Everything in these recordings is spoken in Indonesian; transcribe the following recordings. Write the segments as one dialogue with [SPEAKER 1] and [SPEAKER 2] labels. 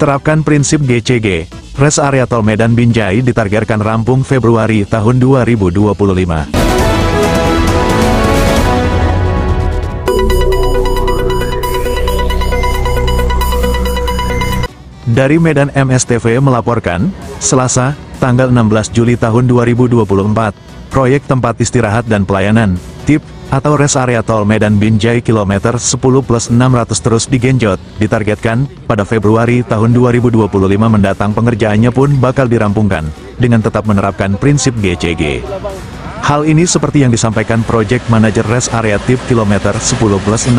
[SPEAKER 1] Diterapkan prinsip GCG, Rest Area Tol Medan Binjai ditargetkan rampung Februari tahun 2025. Dari Medan MSTV melaporkan, Selasa, tanggal 16 Juli tahun 2024, proyek tempat istirahat dan pelayanan, TIP, atau Rest Area Tol Medan Binjai kilometer 10+600 terus digenjot, ditargetkan, pada Februari tahun 2025 mendatang pengerjaannya pun bakal dirampungkan, dengan tetap menerapkan prinsip GCG. Hal ini seperti yang disampaikan Project Manager Rest Area TIP kilometer 10+600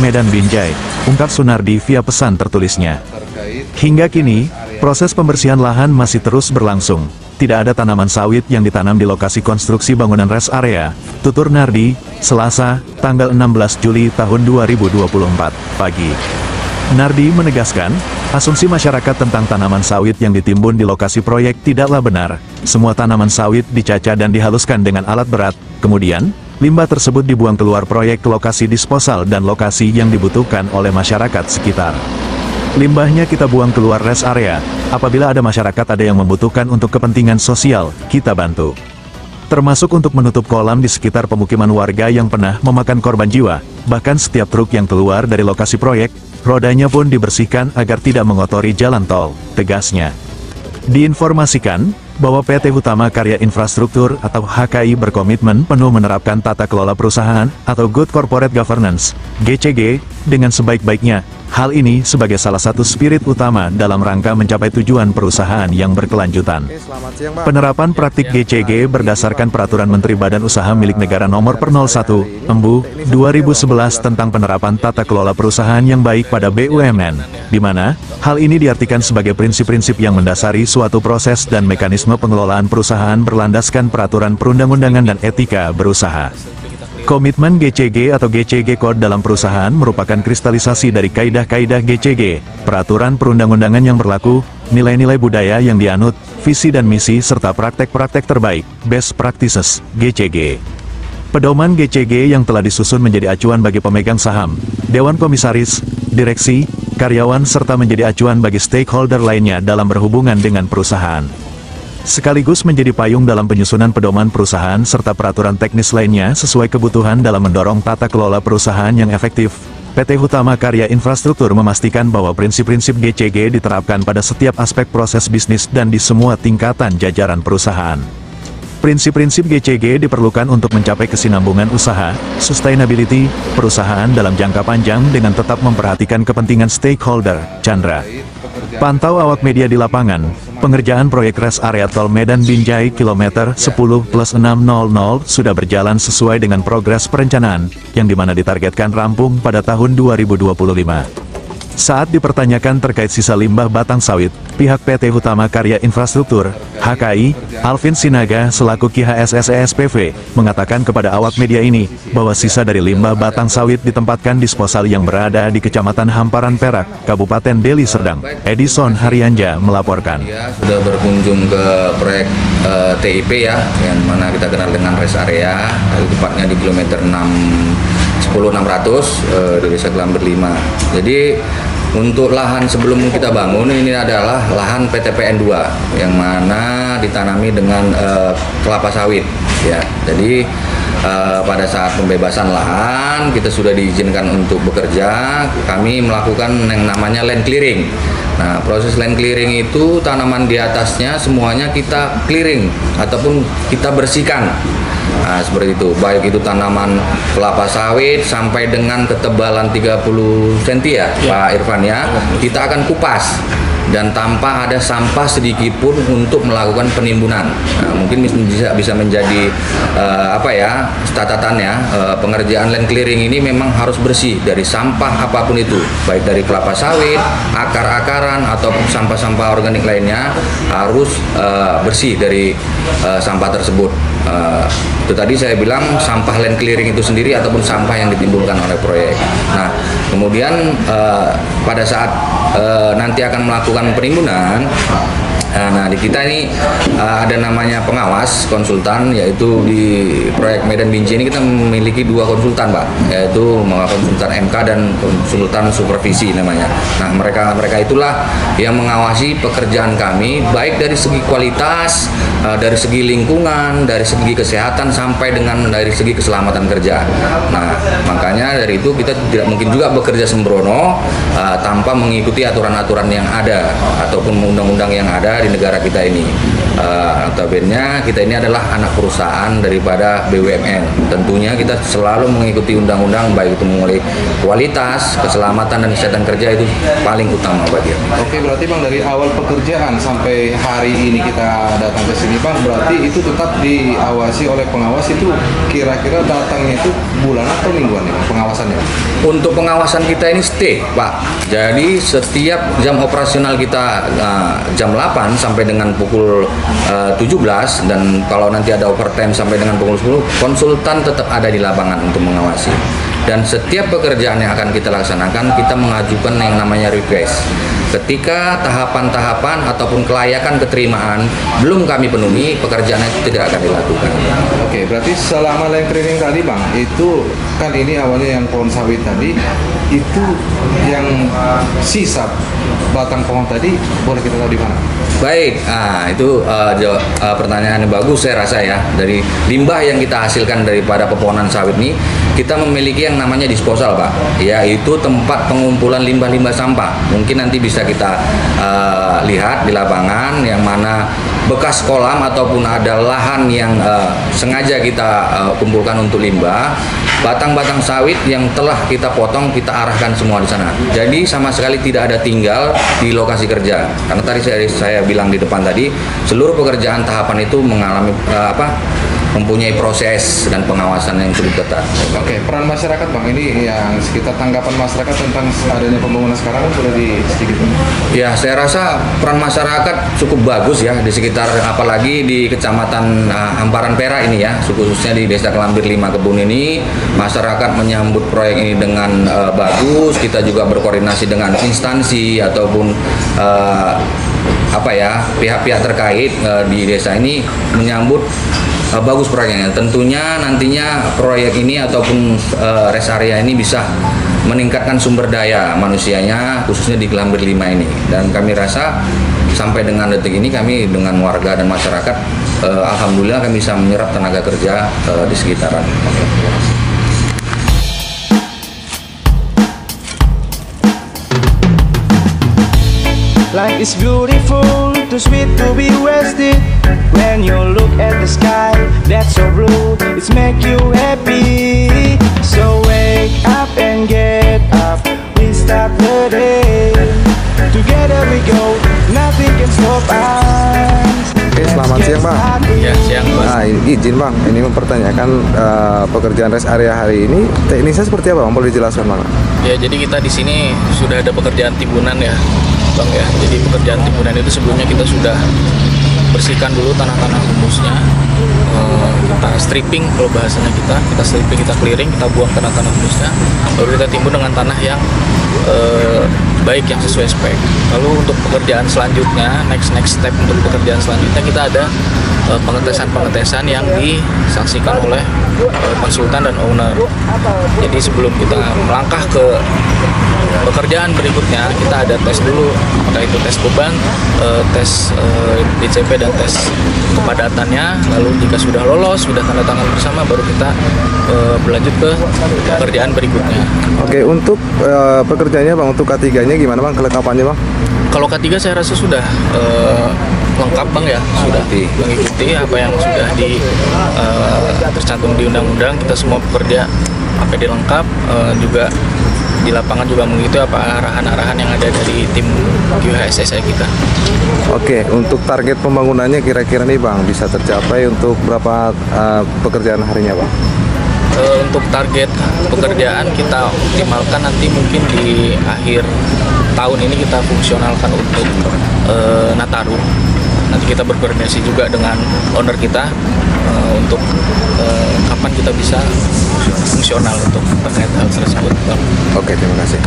[SPEAKER 1] Medan Binjai, ungkap Sunardi via pesan tertulisnya. Hingga kini, proses pembersihan lahan masih terus berlangsung. Tidak ada tanaman sawit yang ditanam di lokasi konstruksi bangunan rest area, tutur Nardi, Selasa, tanggal 16 Juli tahun 2024, pagi. Nardi menegaskan, asumsi masyarakat tentang tanaman sawit yang ditimbun di lokasi proyek tidaklah benar. Semua tanaman sawit dicaca dan dihaluskan dengan alat berat, kemudian, limbah tersebut dibuang keluar proyek ke lokasi disposal dan lokasi yang dibutuhkan oleh masyarakat sekitar. Limbahnya kita buang keluar rest area, apabila ada masyarakat ada yang membutuhkan untuk kepentingan sosial, kita bantu. Termasuk untuk menutup kolam di sekitar pemukiman warga yang pernah memakan korban jiwa, bahkan setiap truk yang keluar dari lokasi proyek, rodanya pun dibersihkan agar tidak mengotori jalan tol, tegasnya. Diinformasikan, bahwa PT Hutama Karya Infrastruktur atau HKI berkomitmen penuh menerapkan tata kelola perusahaan atau Good Corporate Governance, GCG, dengan sebaik-baiknya. Hal ini sebagai salah satu spirit utama dalam rangka mencapai tujuan perusahaan yang berkelanjutan. Penerapan praktik GCG berdasarkan Peraturan Menteri Badan Usaha Milik Negara Nomor per 01, Embu, 2011 tentang penerapan tata kelola perusahaan yang baik pada BUMN, di mana hal ini diartikan sebagai prinsip-prinsip yang mendasari suatu proses dan mekanisme pengelolaan perusahaan berlandaskan peraturan perundang-undangan dan etika berusaha. Komitmen GCG atau GCG Code dalam perusahaan merupakan kristalisasi dari kaidah-kaidah GCG, peraturan perundang-undangan yang berlaku, nilai-nilai budaya yang dianut, visi dan misi serta praktek-praktek terbaik, best practices, GCG. Pedoman GCG yang telah disusun menjadi acuan bagi pemegang saham, dewan komisaris, direksi, karyawan serta menjadi acuan bagi stakeholder lainnya dalam berhubungan dengan perusahaan. Sekaligus menjadi payung dalam penyusunan pedoman perusahaan serta peraturan teknis lainnya sesuai kebutuhan dalam mendorong tata kelola perusahaan yang efektif. PT Hutama Karya Infrastruktur memastikan bahwa prinsip-prinsip GCG diterapkan pada setiap aspek proses bisnis dan di semua tingkatan jajaran perusahaan. Prinsip-prinsip GCG diperlukan untuk mencapai kesinambungan usaha, sustainability, perusahaan dalam jangka panjang dengan tetap memperhatikan kepentingan stakeholder, Chandra. Pantau awak media di lapangan, pengerjaan proyek Rest Area Tol Medan Binjai kilometer 10+600 sudah berjalan sesuai dengan progres perencanaan, yang dimana ditargetkan rampung pada tahun 2025. Saat dipertanyakan terkait sisa limbah batang sawit, pihak PT Hutama Karya Infrastruktur, HKI, Alvin Sinaga selaku KHSSESPV, mengatakan kepada awak media ini, bahwa sisa dari limbah batang sawit ditempatkan disposal yang berada di Kecamatan Hamparan Perak, Kabupaten Deli Serdang. Edison Haryanja melaporkan.
[SPEAKER 2] Sudah berkunjung ke proyek TIP ya, yang mana kita kenal dengan rest area, tepatnya di kilometer 10600 di Desa Kelambir 5. Jadi untuk lahan sebelum kita bangun ini adalah lahan PTPN 2 yang mana ditanami dengan kelapa sawit ya. Jadi pada saat pembebasan lahan kita sudah diizinkan untuk bekerja, kami melakukan yang namanya land clearing. Nah, proses land clearing itu tanaman di atasnya semuanya kita clearing ataupun kita bersihkan. Nah, seperti itu, baik itu tanaman kelapa sawit sampai dengan ketebalan 30 cm ya, Pak Irfan ya, kita akan kupas dan tanpa ada sampah sedikit pun untuk melakukan penimbunan. Nah, mungkin bisa menjadi catatannya, pengerjaan land clearing ini memang harus bersih dari sampah apapun itu, baik dari kelapa sawit, akar-akaran ataupun sampah-sampah organik lainnya harus bersih dari sampah tersebut. Itu tadi saya bilang sampah land clearing itu sendiri ataupun sampah yang ditimbulkan oleh proyek. Nah, kemudian pada saat nanti akan melakukan penimbunan, Nah, di kita ini ada namanya pengawas konsultan, yaitu di proyek Medan Binjai ini kita memiliki 2 konsultan, Pak, yaitu konsultan MK dan konsultan supervisi namanya. Nah, mereka itulah yang mengawasi pekerjaan kami, baik dari segi kualitas, dari segi lingkungan, dari segi kesehatan, sampai dengan dari segi keselamatan kerja. Nah, makanya dari itu kita tidak mungkin juga bekerja sembrono tanpa mengikuti aturan-aturan yang ada ataupun undang-undang yang ada di negara kita ini. Notabene kita ini adalah anak perusahaan daripada BUMN. Tentunya kita selalu mengikuti undang-undang, baik itu mulai kualitas, keselamatan dan kesehatan kerja itu paling utama bagi kami.
[SPEAKER 3] Oke, berarti Bang dari awal pekerjaan sampai hari ini kita datang ke sini Bang, berarti itu tetap diawasi oleh pengawas. Itu kira-kira datangnya itu bulan atau mingguan ya pengawasannya?
[SPEAKER 2] Untuk pengawasan kita ini stay, Pak. Jadi setiap jam operasional kita jam 8 sampai dengan pukul 17, dan kalau nanti ada overtime sampai dengan pukul 10, konsultan tetap ada di lapangan untuk mengawasi. Dan setiap pekerjaan yang akan kita laksanakan, kita mengajukan yang namanya request. Ketika tahapan-tahapan ataupun kelayakan keterimaan belum kami penuhi, pekerjaannya tidak akan dilakukan.
[SPEAKER 3] Oke, berarti selama land clearing tadi Bang, itu kan ini awalnya yang pohon sawit tadi, itu yang sisa batang pohon tadi, boleh kita tahu di mana?
[SPEAKER 2] Baik, itu pertanyaan yang bagus saya rasa ya. Dari limbah yang kita hasilkan daripada pepohonan sawit ini, kita memiliki yang namanya disposal, Pak, yaitu tempat pengumpulan limbah-limbah sampah. Mungkin nanti bisa kita lihat di lapangan, yang mana bekas kolam ataupun ada lahan yang sengaja kita kumpulkan untuk limbah. Batang-batang sawit yang telah kita potong, kita arahkan semua di sana. Jadi sama sekali tidak ada tinggal di lokasi kerja. Karena tadi saya bilang di depan tadi, seluruh pekerjaan tahapan itu mengalami mempunyai proses dan pengawasan yang cukup ketat.
[SPEAKER 3] Oke, peran masyarakat Bang, ini yang sekitar tanggapan masyarakat tentang adanya pembangunan sekarang, boleh sedikit?
[SPEAKER 2] Ya, saya rasa peran masyarakat cukup bagus ya di sekitar, apalagi di Kecamatan Hamparan Perak ini ya, khususnya di Desa Kelambir 5 Kebun ini, masyarakat menyambut proyek ini dengan bagus. Kita juga berkoordinasi dengan instansi ataupun pihak-pihak terkait di desa ini menyambut bagus proyeknya. Tentunya nantinya proyek ini ataupun rest area ini bisa meningkatkan sumber daya manusianya, khususnya di Kelambir 5 ini. Dan kami rasa sampai dengan detik ini kami dengan warga dan masyarakat, alhamdulillah kami bisa menyerap tenaga kerja di sekitaran.
[SPEAKER 4] Life is beautiful, too sweet to be wasted. When you look at the sky, that's so blue, it's make you happy. So wake up and get up, we start the day. Together we go, nothing can stop us.
[SPEAKER 3] Oke, selamat siang Bang.
[SPEAKER 2] Ya, siang Bang.
[SPEAKER 3] Nah, izin Bang, ini mempertanyakan pekerjaan rest area hari ini, teknisnya seperti apa Bang? Boleh dijelaskan Bang?
[SPEAKER 5] Ya, jadi kita di sini sudah ada pekerjaan timbunan ya, Bang ya. Jadi pekerjaan timbunan itu sebelumnya kita sudah bersihkan dulu tanah-tanah humusnya, kita stripping kalau bahasanya kita stripping, kita clearing, kita buang tanah-tanah humusnya, baru kita timbun dengan tanah yang baik, yang sesuai spek. Lalu untuk pekerjaan selanjutnya, next step untuk pekerjaan selanjutnya, kita ada pengetesan yang disaksikan oleh konsultan dan owner. Jadi sebelum kita melangkah ke pekerjaan berikutnya, kita ada tes dulu, apakah itu tes beban, tes DCP dan tes kepadatannya. Lalu jika sudah lolos, sudah tanda tangan bersama, baru kita berlanjut ke pekerjaan berikutnya.
[SPEAKER 3] Oke, untuk pekerjaannya Bang, untuk K3-nya gimana Bang, kelengkapannya Bang?
[SPEAKER 5] Kalau K3 saya rasa sudah lengkap Bang ya, sudah mengikuti apa yang sudah tercantum di undang-undang. Kita semua pekerja APD lengkap, juga di lapangan juga mengikuti apa arahan-arahan yang ada dari tim QHSSI kita.
[SPEAKER 3] Oke, untuk target pembangunannya kira-kira nih Bang, bisa tercapai untuk berapa pekerjaan harinya Bang?
[SPEAKER 5] Untuk target pekerjaan kita optimalkan nanti mungkin di akhir tahun ini kita fungsionalkan untuk Nataru. Nanti kita berkoordinasi juga dengan owner kita untuk kapan kita bisa fungsional untuk terkait hal tersebut.
[SPEAKER 3] Oke, terima kasih.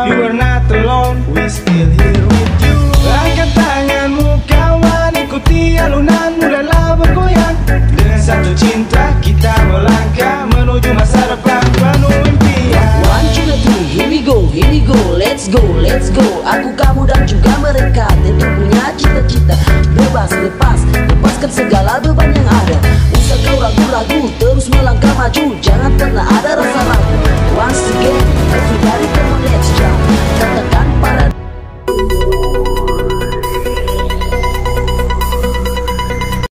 [SPEAKER 4] You are not alone, we still here with you. Angkat tanganmu.
[SPEAKER 6] let's go. Aku, kamu dan juga mereka tentu punya cita-cita. Bebas, lepaskan segala beban yang ada. Usah kau ragu-ragu, terus melangkah maju. Jangan pernah ada rasa ragu. Once again